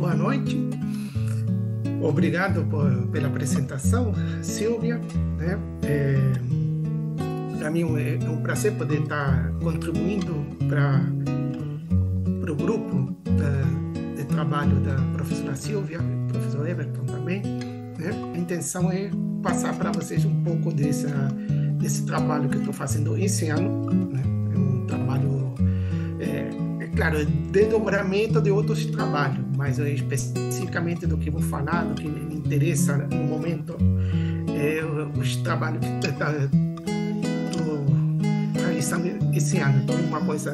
boa noite. Obrigado pela apresentação, Silvia. Né? Para mim é um prazer poder estar contribuindo para o grupo de trabalho da professora Silvia, do professor Everton também. Né? A intenção é passar para vocês um pouco desse trabalho que eu estou fazendo esse ano. Né? É um trabalho, claro, desdobramento de outros trabalhos, mas especificamente do que vou falar, do que me interessa no momento, os trabalhos que estou realizando esse ano. Então, uma coisa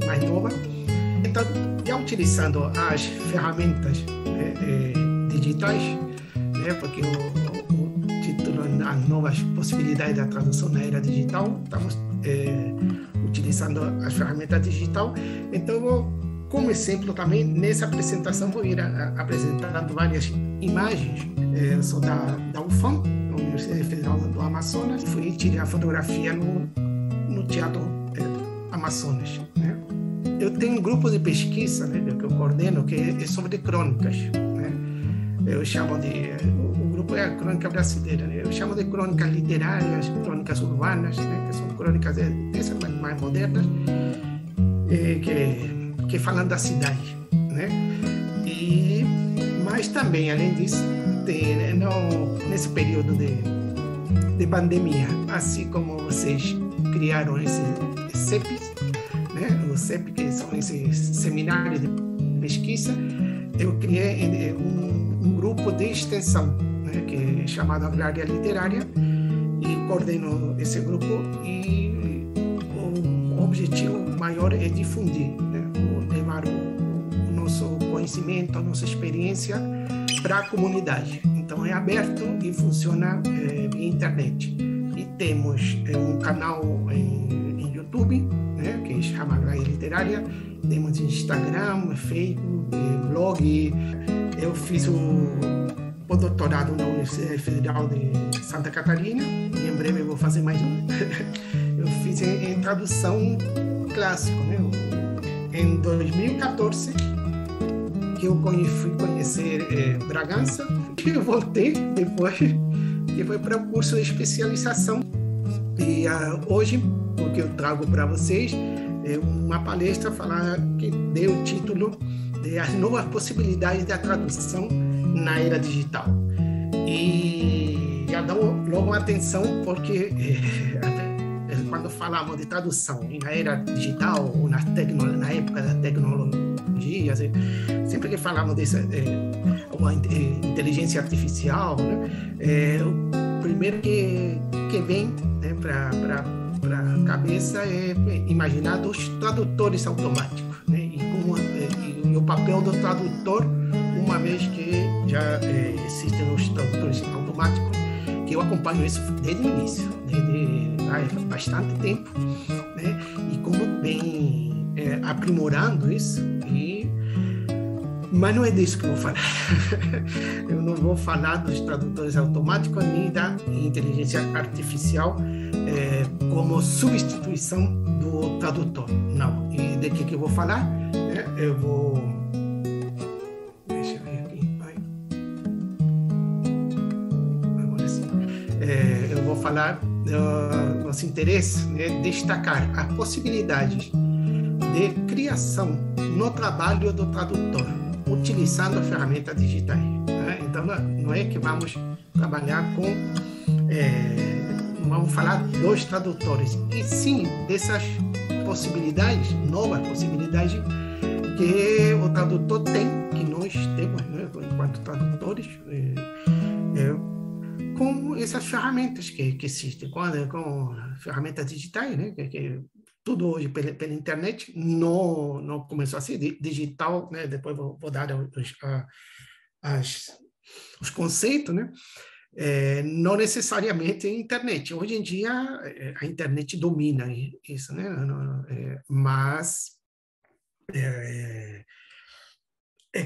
mais nova. Então, já utilizando as ferramentas digitais, né, porque o título é As Novas Possibilidades da Tradução na Era Digital, estamos utilizando as ferramentas digitais. Então, como exemplo também, nessa apresentação, vou ir apresentando várias imagens. Eu sou da UFAM, da Universidade Federal do Amazonas, fui tirar fotografia no Teatro Amazonas. Né? Eu tenho um grupo de pesquisa, né, que eu coordeno, que é sobre crônicas. Né? Eu chamo de... O grupo é a Crônica Brasileira. Né? Eu chamo de crônicas literárias, crônicas urbanas, né, que são crônicas dessas mais modernas, que falam da cidade. Né? Mas também, além disso, nesse período de pandemia, assim como vocês criaram esses CEPs, né? Os CEP, que são esses seminários de pesquisa, eu criei um grupo de extensão, né? Que é chamado Agrária Literária, e coordeno esse grupo, e o objetivo maior é difundir, né? Levar o nosso conhecimento, a nossa experiência para a comunidade. Então, é aberto e funciona via internet. E temos um canal em YouTube, né, que chama Agrária Literária. Temos Instagram, Facebook, blog. Eu fiz o doutorado na Universidade Federal de Santa Catarina, e em breve eu vou fazer mais um. Eu fiz em tradução clássica, né? Em 2014, que eu fui conhecer Bragança, e eu voltei depois, que foi para o curso de especialização. E hoje, o que eu trago para vocês é uma palestra que deu o título de As Novas Possibilidades da Tradução na Era Digital. E já dou logo atenção, porque quando falamos de tradução na era digital, ou na época da tecnologia, sempre que falamos dessa inteligência artificial, né, o primeiro que vem, né, para a cabeça é imaginar os tradutores automáticos, né, e o papel do tradutor, uma vez que já existem os tradutores automáticos, que eu acompanho isso desde o início, desde há bastante tempo, né, e como vem aprimorando isso. Mas não é disso que eu vou falar. Eu não vou falar dos tradutores automáticos nem da inteligência artificial como substituição do tradutor. Não. E de que eu vou falar? Eu vou... Deixa eu ver aqui. Agora sim. Eu vou falar dos interesses, né, destacar as possibilidades de criação no trabalho do tradutor, utilizando ferramentas digitais. Né? Então, não é que vamos trabalhar com... vamos falar dos tradutores, e sim dessas possibilidades, novas possibilidades que o tradutor tem, que nós temos, né, enquanto tradutores, com essas ferramentas que existem, com ferramentas digitais, né, que tudo hoje pela internet. Não começou assim, digital, né? Depois vou dar os conceitos, né? Não necessariamente a internet. Hoje em dia, a internet domina isso, né? Mas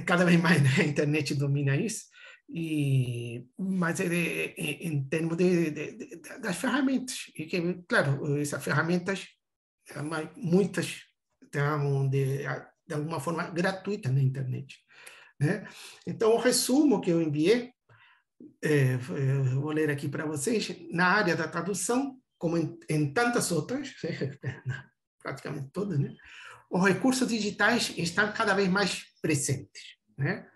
cada vez mais, né, a internet domina isso. Mas em termos das ferramentas, e que, claro, essas ferramentas, muitas estão de alguma forma gratuitas na internet. né? Então, o resumo que eu enviei, eu vou ler aqui para vocês, na área da tradução, como em tantas outras, praticamente todas, né? Os recursos digitais estão cada vez mais presentes, né?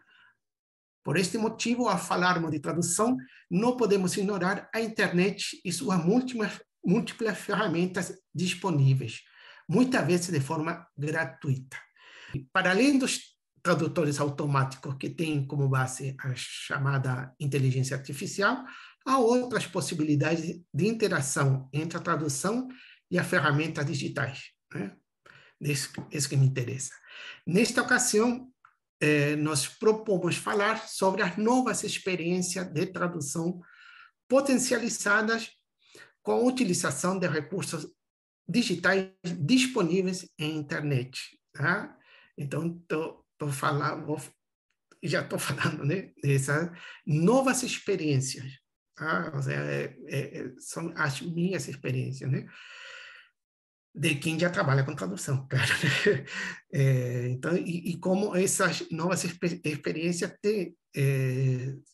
Por este motivo, ao falarmos de tradução, não podemos ignorar a internet e suas múltiplas ferramentas disponíveis, muitas vezes de forma gratuita. Para além dos tradutores automáticos que têm como base a chamada inteligência artificial, há outras possibilidades de interação entre a tradução e as ferramentas digitais, né? Isso que me interessa. Nesta ocasião, nós propomos falar sobre as novas experiências de tradução potencializadas com a utilização de recursos digitais disponíveis em internet. Tá? Então, já estou falando, né, dessas novas experiências. Tá? Ou seja, são as minhas experiências, né? De quem já trabalha com tradução, claro. Então, e como essas novas experiências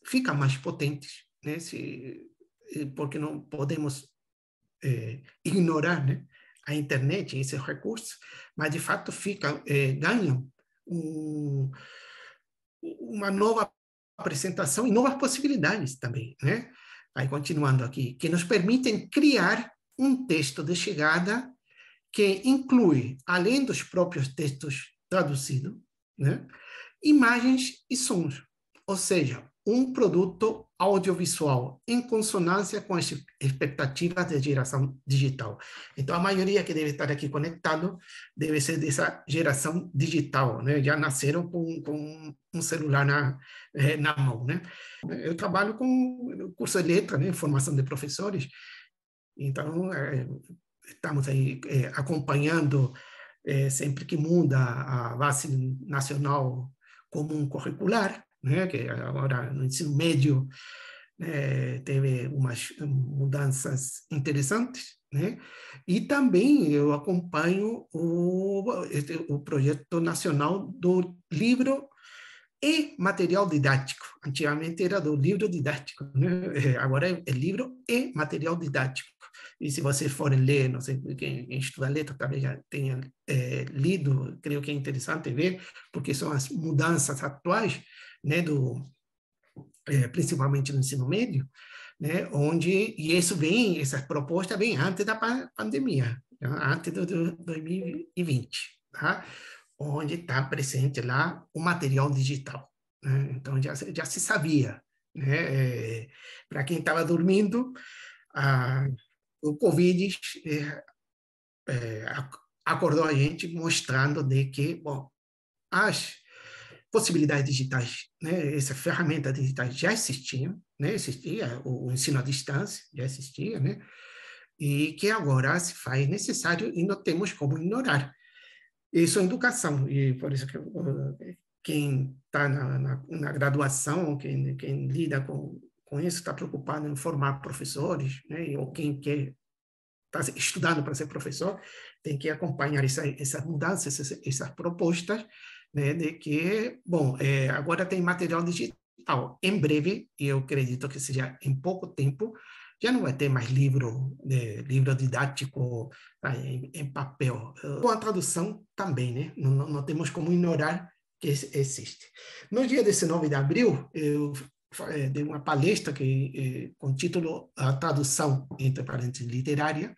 ficam mais potentes, né? Porque não podemos ignorar, né, a internet e esses recursos, mas de fato ganham uma nova apresentação e novas possibilidades também, né? Aí, continuando aqui, que nos permitem criar um texto de chegada que inclui, além dos próprios textos traduzidos, né, imagens e sons, ou seja, um produto audiovisual em consonância com as expectativas de geração digital. Então, a maioria que deve estar aqui conectado deve ser dessa geração digital, né? Já nasceram com um celular na mão, né? Eu trabalho com curso de letra, né? Formação de professores, então estamos aí acompanhando sempre que muda a base nacional comum curricular, né, que agora no ensino médio teve umas mudanças interessantes, né, e também eu acompanho o projeto nacional do livro e material didático. Antigamente era do livro didático, né? Agora é livro e material didático. E se vocês forem ler, não sei, quem estuda letra talvez já tenha lido, creio que é interessante ver, porque são as mudanças atuais, né, principalmente no ensino médio, né, e essas propostas vêm antes da pandemia, antes do 2020, tá? Onde está presente lá o material digital, né? Então já se sabia, né? Para quem estava dormindo, o Covid acordou a gente mostrando de que, bom, as possibilidades digitais, né, essas ferramentas digitais já existiam, né, existia o ensino à distância, já existia, né, e que agora se faz necessário e não temos como ignorar. Isso é educação, e por isso que quem está na graduação, quem lida com isso, está preocupado em formar professores, né, ou quem quer está estudando para ser professor, tem que acompanhar essas mudanças, essas propostas, né, de que, bom, agora tem material digital. Em breve, e eu acredito que seja em pouco tempo, já não vai ter mais livro didático em papel. Com a tradução também, né? Não temos como ignorar que existe. No dia 19 de abril, eu dei uma palestra com o título A Tradução, entre parênteses, literária,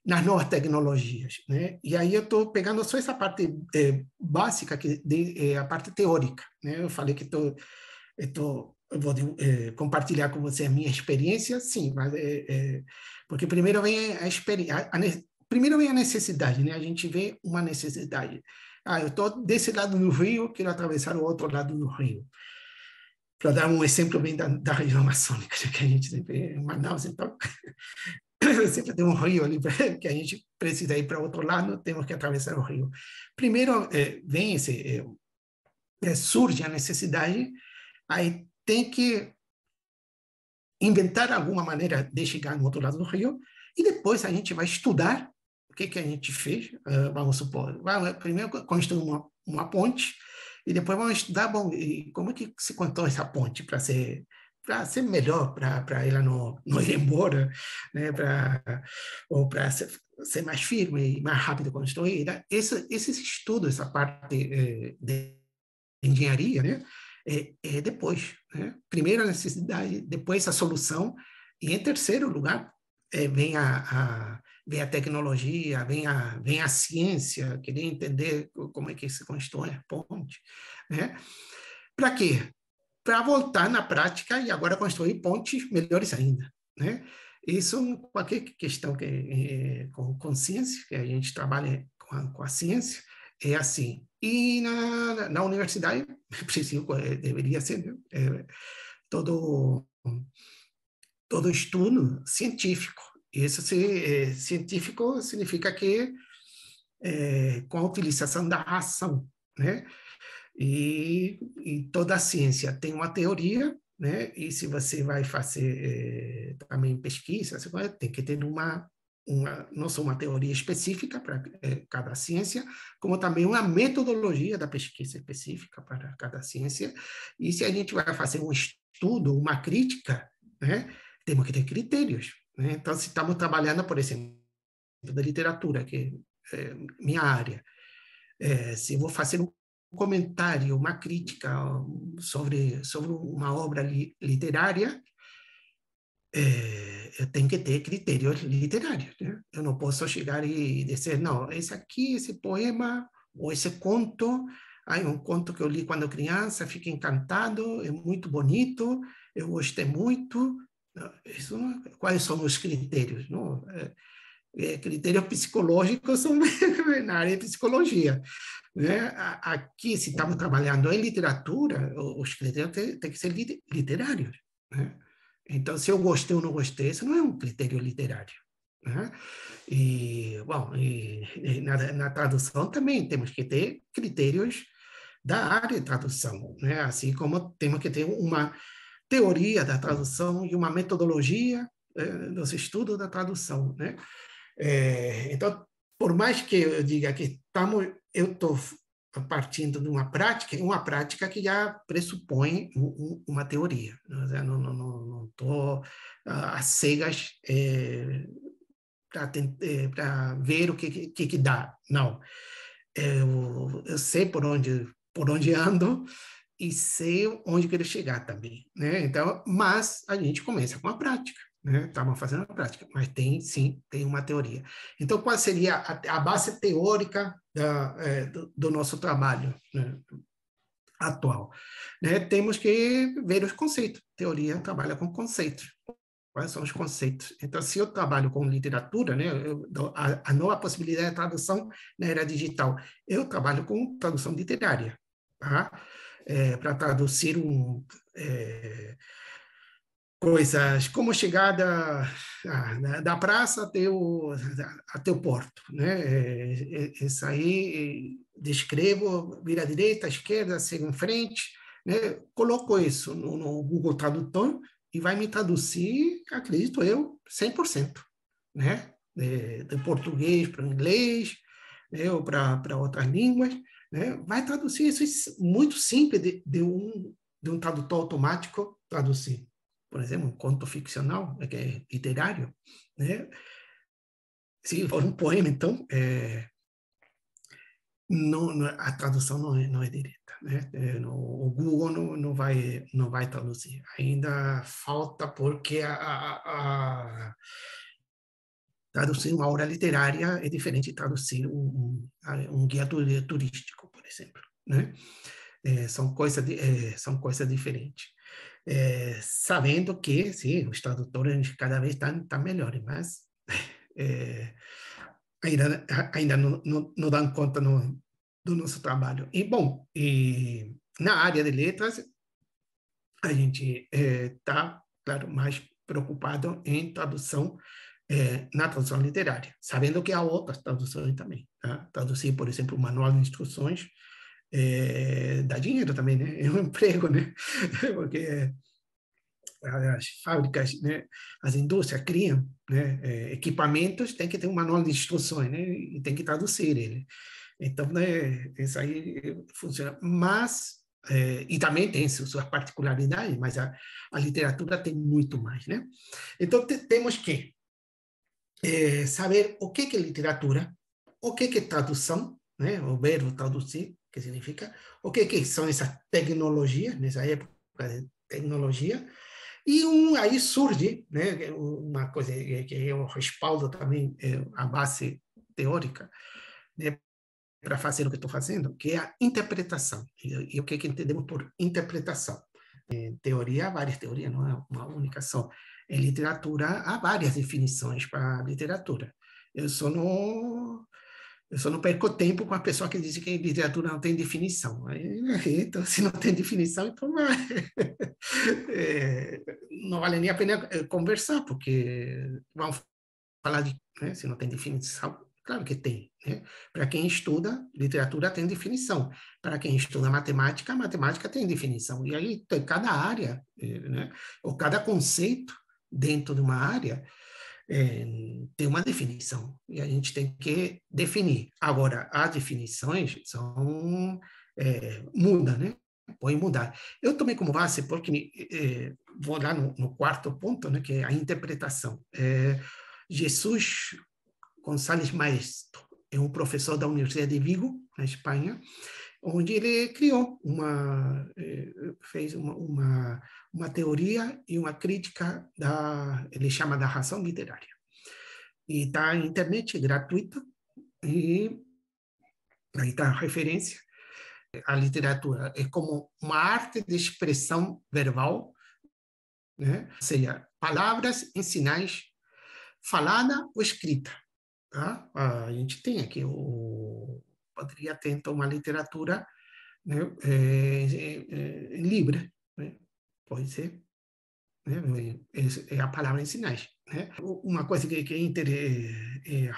nas novas tecnologias, né? E aí eu estou pegando só essa parte básica, a parte teórica, né? Eu falei que eu vou compartilhar com você a minha experiência, sim, mas porque primeiro vem a experiência, primeiro vem a necessidade, né? A gente vê uma necessidade. Eu estou desse lado do rio, quero atravessar o outro lado do rio. Para dar um exemplo bem da região amazônica, que a gente vê em Manaus, então sempre tem um rio ali que a gente precisa ir para outro lado, temos que atravessar o rio. Primeiro vem surge a necessidade, aí tem que inventar alguma maneira de chegar no outro lado do rio, e depois a gente vai estudar o que a gente fez. Vamos supor, primeiro construir uma ponte, e depois vamos estudar, bom, e como é que se contou essa ponte para ser melhor, para ela não ir embora, né, ou para ser mais firme e mais rápido construída. Esses estudos, essa parte de engenharia, né, é depois, né? Primeiro a necessidade, depois a solução, e em terceiro lugar vem a tecnologia, vem a ciência, querer entender como é que se constrói a ponte, né? Para quê? Para voltar na prática e agora construir pontes melhores ainda, né? Isso, qualquer questão com ciência, que a gente trabalha com a ciência, é assim. E na universidade, preciso, deveria ser, né? Todo, todo estudo científico. Isso científico significa que com a utilização da ação, né? E toda a ciência tem uma teoria, né? E se você vai fazer também pesquisa, você tem que ter não só uma teoria específica para cada ciência, como também uma metodologia da pesquisa específica para cada ciência. E se a gente vai fazer um estudo, uma crítica, né? Temos que ter critérios, né? Então, se estamos trabalhando, por exemplo, da literatura, que é minha área, se eu vou fazer um comentário, uma crítica sobre uma obra literária, eu tenho que ter critérios literários, né? Eu não posso chegar e dizer, não, esse poema ou esse conto, um conto que eu li quando criança, fiquei encantado, é muito bonito, eu gostei muito. Isso, quais são os critérios? Não? Critérios psicológicos são na área de psicologia, né? Aqui, se estamos trabalhando em literatura, os critérios têm que ser literários, né? Então, se eu gostei ou não gostei, isso não é um critério literário, né? Bom, na tradução também temos que ter critérios da área de tradução, né? Assim como temos que ter uma teoria da tradução e uma metodologia dos estudos da tradução, né? Então, por mais que eu diga que eu estou partindo de uma prática que já pressupõe uma teoria. Né? Não estou às cegas para ver o que dá. Não. Eu sei por onde ando e sei onde quero chegar também, né? Então, mas a gente começa com a prática, né? Estamos fazendo a prática, mas tem uma teoria. Então, qual seria a base teórica do nosso trabalho, né, atual? Né? Temos que ver os conceitos. Teoria trabalha com conceitos. Quais são os conceitos? Então, se eu trabalho com literatura, né, a nova possibilidade de tradução na era digital, eu trabalho com tradução literária, tá? Para traduzir coisas como chegada da praça até o porto, né? Isso aí descrevo, vira à direita, à esquerda, sigo em frente, né? Coloco isso no Google Tradutor e vai me traduzir, acredito eu, 100%, né? De português para o inglês, né? Ou para outras línguas, né? Vai traduzir isso muito simples de um tradutor automático traduzir. Por exemplo, um conto ficcional, que é literário, né? Se for um poema, então, a tradução não é direta, né? O Google não vai traduzir. Ainda falta porque traduzir uma obra literária é diferente de traduzir um guia turístico, por exemplo, né? São coisas diferentes. Sabendo que, sim, os tradutores cada vez estão melhores, mas é, ainda não dão conta do nosso trabalho. Bom, na área de letras, a gente está, claro, mais preocupado em tradução, na tradução literária, sabendo que há outras traduções também. Tá? Traduzir, por exemplo, o manual de instruções dá dinheiro também, né? É um emprego, né? Porque as fábricas, né, as indústrias criam, né, equipamentos, tem que ter um manual de instruções, né, e tem que traduzir ele. Então, né, isso aí funciona. Mas, e também tem suas particularidades, mas a literatura tem muito mais, né? Então, temos que saber o que é literatura, o que é tradução, né? O verbo traduzir, que significa, o que são essas tecnologias, nessa época de tecnologia, e aí surge, né, uma coisa que é o respaldo também, a base teórica, né, para fazer o que estou fazendo, que é a interpretação. E o que entendemos por interpretação? Em teoria, há várias teorias, não é uma única só. Em literatura, há várias definições para a literatura. Eu só não, eu só não perco tempo com a pessoa que diz que literatura não tem definição. Então, se não tem definição, então não vale nem a pena conversar, porque vamos falar de, né, se não tem definição. Claro que tem, né? Para quem estuda, literatura tem definição. Para quem estuda matemática, a matemática tem definição. E aí, cada área, né, ou cada conceito dentro de uma área, tem uma definição. E a gente tem que definir. Agora, as definições são... muda, né? Pode mudar. Eu tomei como base, porque vou lá no quarto ponto, né, que é a interpretação. Jesus Gonçalves Maestro é um professor da Universidade de Vigo, na Espanha, onde ele criou fez uma teoria e uma crítica ele chama da razão literária. E está na internet, é gratuita, e aí está a referência. A literatura é como uma arte de expressão verbal, né? Ou seja, palavras em sinais, falada ou escrita. Tá? A gente tem aqui, poderia ter então uma literatura, né, livre, né? Pode ser, né? É a palavra em sinais. Né? Uma coisa que é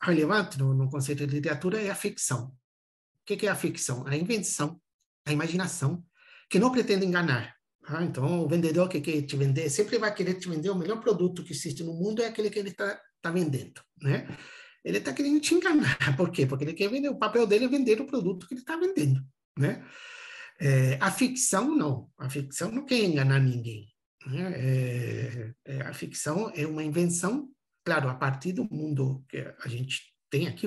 relevante no conceito de literatura é a ficção. O que é a ficção? A invenção, a imaginação, que não pretende enganar. Tá? Então, o vendedor que quer te vender sempre vai querer te vender o melhor produto que existe no mundo, é aquele que ele está vendendo. Né? Ele está querendo te enganar. Por quê? Porque ele quer vender, o papel dele é vender o produto que ele está vendendo. Né? A ficção, não. A ficção não quer enganar ninguém. Né? A ficção é uma invenção, claro, a partir do mundo que a gente tem aqui,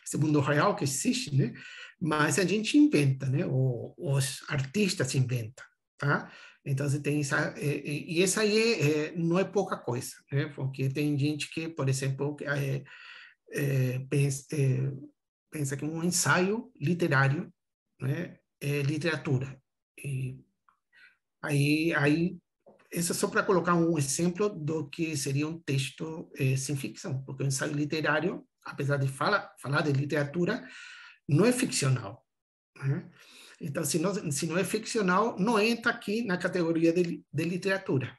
esse mundo real que existe, né? Mas a gente inventa, né? Os artistas inventam, tá? Então, você tem essa... E essa aí não é pouca coisa, né? Porque tem gente que, por exemplo, pensa que um ensaio literário, né, é literatura. E aí isso é só para colocar um exemplo do que seria um texto sem ficção, porque o ensaio literário, apesar de falar de literatura, não é ficcional. Né? Então, se não é ficcional, não entra aqui na categoria de literatura.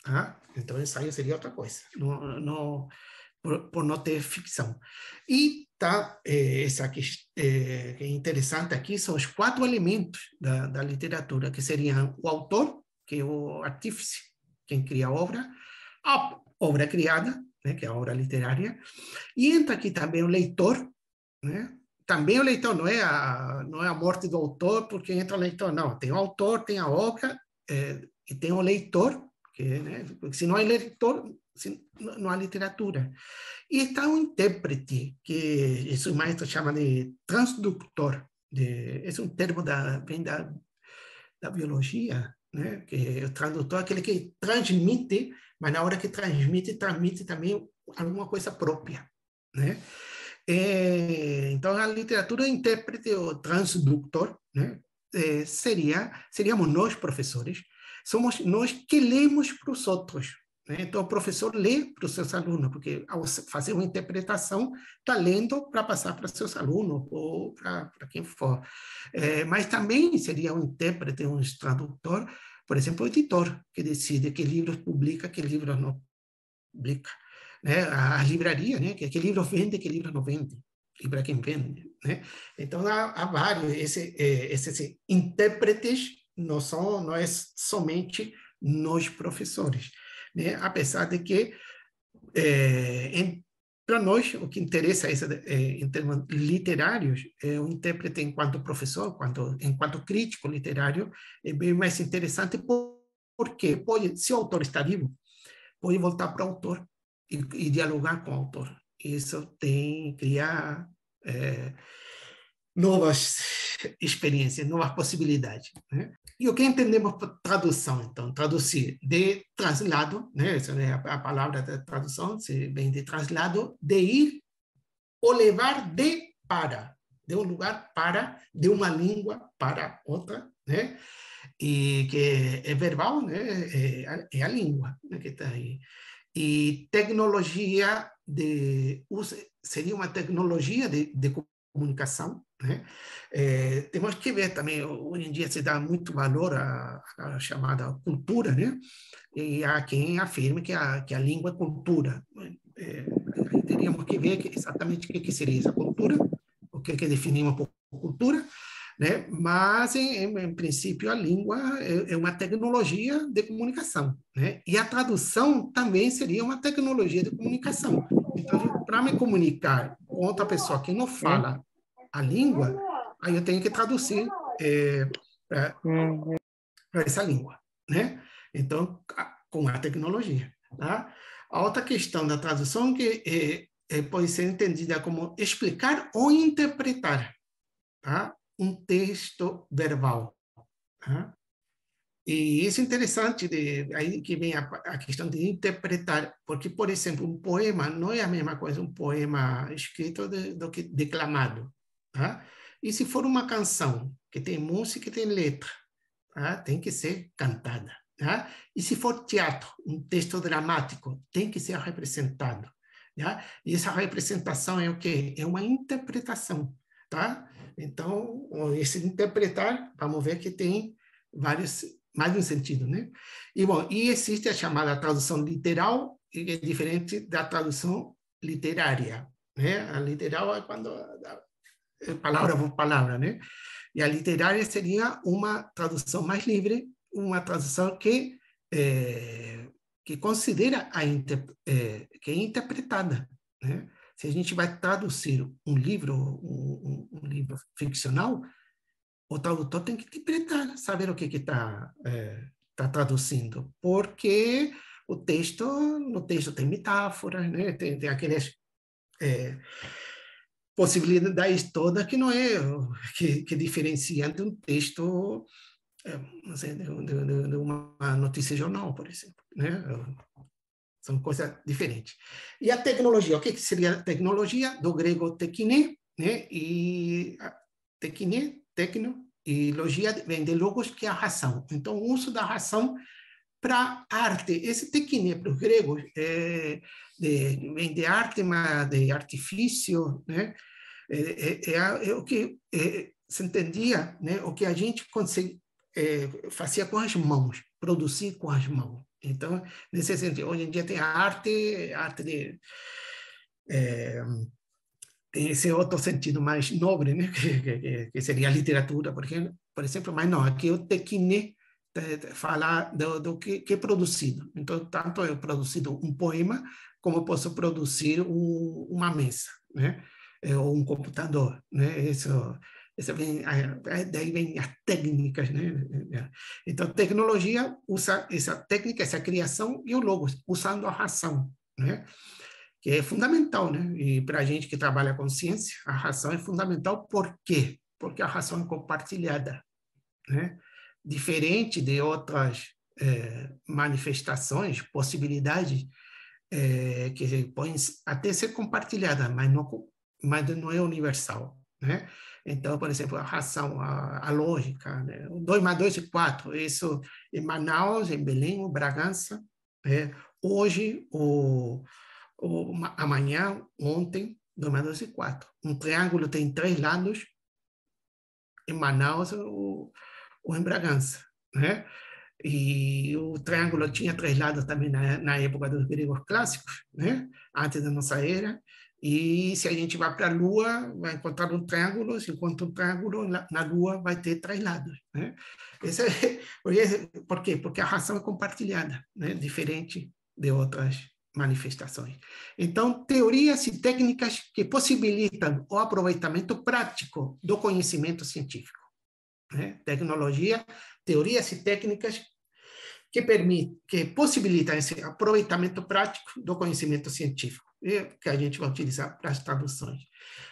Tá? Então, o ensaio seria outra coisa. Por não ter ficção. E tá, essa que é interessante aqui são os 4 elementos da literatura, que seriam o autor, que é o artífice, quem cria a obra criada, né, que é a obra literária, e entra aqui também o leitor, né? Também o leitor, não é a morte do autor porque entra o leitor, não. Tem o autor, tem a obra, e tem o leitor, que, né, porque se não há leitor, não há literatura. E está um intérprete, que esse maestro chama de transdutor, é um termo vem da biologia, né? Que o tradutor é aquele que transmite, mas na hora que transmite também alguma coisa própria, né? Então, a literatura intérprete ou transdutor, né? Seríamos nós, professores, somos nós que lemos para os outros. Né? Então, o professor lê para os seus alunos, porque ao fazer uma interpretação, está lendo para passar para seus alunos ou para quem for. Mas também seria um intérprete, um tradutor, por exemplo, o editor, que decide que livros publica, que livros não publica. Né? A livraria, né? Que livro vende, que livro não vende. E para quem vende. Né? Então, há vários. Esses intérpretes não é somente nós professores. Né? Apesar de que para nós, o que interessa em termos literários é o intérprete enquanto professor, enquanto crítico literário, é bem mais interessante porque se o autor está vivo, pode voltar para o autor e dialogar com o autor. Isso cria novas experiências, novas possibilidades, né? E o que entendemos por tradução, então? Traduzir de traslado, né? Essa é a palavra da tradução, se vem de traslado, de ir ou levar de um lugar para, de uma língua para outra, né? E que é verbal, né? É a língua, né, que está aí. E tecnologia seria uma tecnologia de comunicação, né? Temos que ver também, hoje em dia se dá muito valor à chamada cultura, né? E há quem afirme que a língua é cultura. Aí teríamos que ver exatamente o que seria essa cultura, o que definimos por cultura, né? Mas, em princípio, a língua é uma tecnologia de comunicação, né? E a tradução também seria uma tecnologia de comunicação. Então, para me comunicar com outra pessoa que não fala a língua, aí eu tenho que traduzir para essa língua, né? Então, com a tecnologia, tá? A outra questão da tradução que pode ser entendida como explicar ou interpretar, tá? Um texto verbal, tá? E isso é interessante, aí que vem a questão de interpretar, porque, por exemplo, um poema não é a mesma coisa um poema escrito do que declamado, tá? E se for uma canção que tem música e tem letra, tá? Tem que ser cantada, tá? E se for teatro, um texto dramático, tem que ser representado, tá? E essa representação é o quê? É uma interpretação, tá? Então, esse interpretar, vamos ver que tem mais de um sentido, né? E, bom, e existe a chamada tradução literal, que é diferente da tradução literária, né? A literal é quando palavra por palavra, né? E a literária seria uma tradução mais livre, uma tradução que considera que é interpretada, né? Se a gente vai traduzir um livro, um livro ficcional, o tradutor tem que interpretar, saber o que está tá traduzindo, porque no texto tem metáforas, né? Tem aquelas possibilidades todas que não é que diferenciam de um texto, não sei, de uma notícia jornal, por exemplo, né? São coisas diferentes. E a tecnologia, o que seria a tecnologia? Do grego tekine, né? E tekine, tecno, e logia vem de logos, que é a razão. Então, o uso da razão para arte. Esse tekine para os gregos vem de arte, mas de artifício, né? É o que se entendia, né? O que a gente fazia com as mãos, produzir com as mãos. Então, nesse sentido, hoje em dia tem a arte tem esse outro sentido mais nobre, né? Que seria a literatura, por exemplo, mas não, aqui o tekine fala do que é produzido. Então, tanto eu produzido um poema, como posso produzir uma mesa, né? Ou um computador, né? Isso vem, daí vem as técnicas, né? Então, tecnologia usa essa técnica, essa criação e o logos, usando a razão, né? Que é fundamental, né? E para a gente que trabalha com ciência, a razão é fundamental. Por quê? Porque a razão é compartilhada, né? Diferente de outras manifestações, possibilidades que podem até ser compartilhadas, mas não é universal, né? Então, por exemplo, a razão, a lógica, né? 2 mais 2 é 4, isso em Manaus, em Belém, em Bragança, hoje, amanhã, ontem, 2 mais 2 é 4. Um triângulo tem 3 lados, em Manaus ou em Bragança, né? E o triângulo tinha 3 lados também na época dos gregos clássicos, né? Antes da nossa era. E se a gente vai para a Lua, vai encontrar um triângulo, se encontra um triângulo, na Lua vai ter 3 lados, né? Por quê? Porque a razão é compartilhada, né? Diferente de outras manifestações. Então, teorias e técnicas que possibilitam o aproveitamento prático do conhecimento científico. Né? Tecnologia, teorias e técnicas que possibilitam esse aproveitamento prático do conhecimento científico, que a gente vai utilizar para as traduções.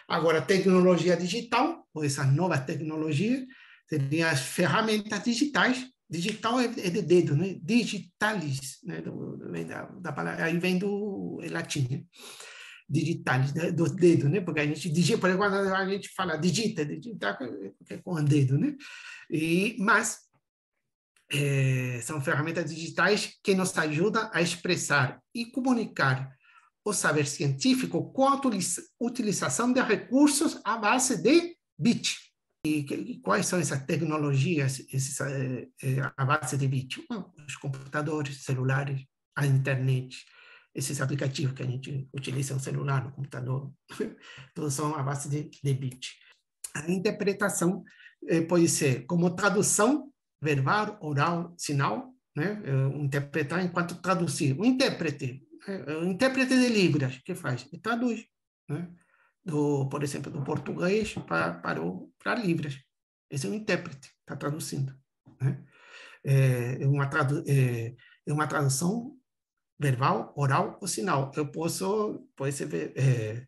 Agora, tecnologia digital, ou essas novas tecnologias, seriam as ferramentas digitais. Digital é de dedo, né? Digitalis, né? Da palavra, aí vem do latim, né? Digitalis, né? Do dedo, né? Porque a gente digita, por exemplo, quando a gente fala digita é com o dedo, né? Mas são ferramentas digitais que nos ajudam a expressar e comunicar o saber científico com a utilização de recursos à base de bit. E quais são essas tecnologias à base de bit? Os computadores, celulares, a internet, esses aplicativos que a gente utiliza no celular, no computador, todos são à base de bit. A interpretação pode ser como tradução verbal, oral, sinal, né? Interpretar enquanto traduzir. O intérprete de Libras, que faz? Ele traduz, né? Por exemplo, do português para Libras. Esse é um intérprete, está traduzindo. Né? É uma tradução verbal, oral ou sinal. Pode ser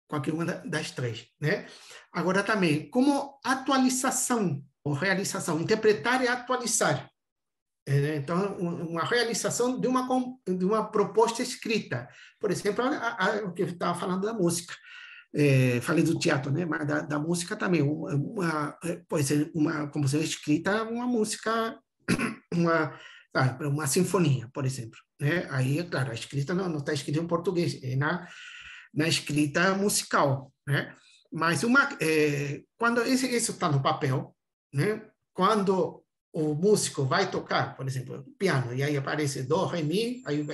qualquer uma das três. Né? Agora também, como atualização ou realização, interpretar e atualizar. Então, uma realização de uma proposta escrita. Por exemplo, o que eu estava falando da música. Falei do teatro, né? Mas da música também. Pode ser uma composição escrita, uma música, uma sinfonia, por exemplo. Né? Aí, é claro, a escrita não está escrita em português, é na escrita musical. Né? Mas quando isso está no papel, né? Quando o músico vai tocar, por exemplo, piano, e aí aparece do, ré, mi, aí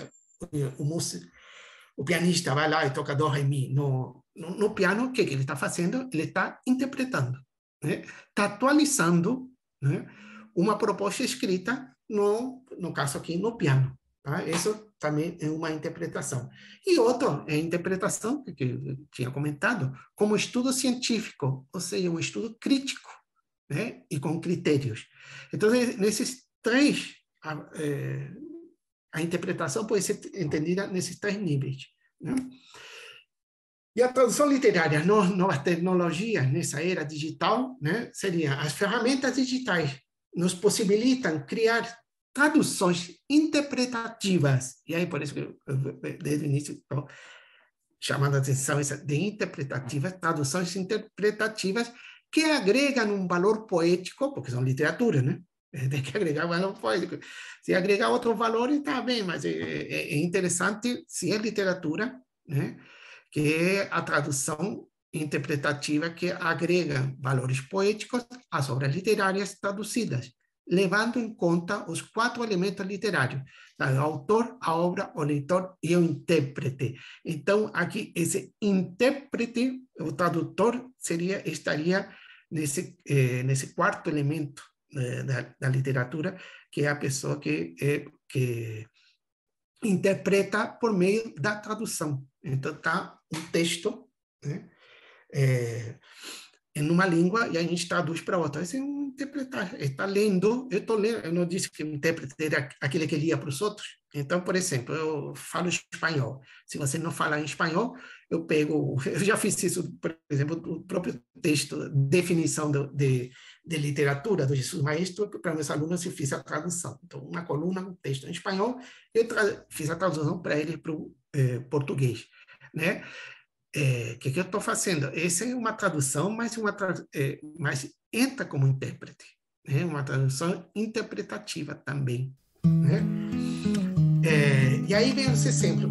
o pianista vai lá e toca do, ré, mi. No piano, o que ele está fazendo? Ele está interpretando, né? Está atualizando, né? Uma proposta escrita, no caso aqui, no piano. Tá? Isso também é uma interpretação. E outra é a interpretação, que eu tinha comentado, como estudo científico, ou seja, um estudo crítico, né? E com critérios. Então, nesses três, a interpretação pode ser entendida nesses três níveis. Né? E a tradução literária, novas tecnologias nessa era digital, né? Seriam as ferramentas digitais, nos possibilitam criar traduções interpretativas. E aí, por isso que eu, desde o início, estou chamando a atenção de interpretativas, traduções interpretativas que agregam um valor poético, porque são literatura, né? Tem que agregar valor poético. Se agregar outro valor, está bem, mas é interessante, se é literatura, né? Que é a tradução interpretativa que agrega valores poéticos às obras literárias traduzidas, levando em conta os 4 elementos literários: o autor, a obra, o leitor e o intérprete. Então, aqui, esse intérprete, o tradutor, estaria nesse 4º elemento da literatura, que é a pessoa que interpreta por meio da tradução. Então, está um texto, né? Em uma língua e a gente traduz para outra. Isso é um interpretar. Está lendo, eu estou lendo, eu não disse que o intérprete era aquele que lia para os outros. Então, por exemplo, eu falo espanhol. Se você não fala em espanhol, eu já fiz isso, por exemplo, o próprio texto, definição de literatura do Jesus Maestro, para meus alunos eu fiz a tradução. Então, uma coluna, um texto em espanhol, eu fiz a tradução para eles para o português, né? Que eu estou fazendo? Essa é uma tradução, mas entra como intérprete, né? Uma tradução interpretativa também, né? E aí vem esse exemplo.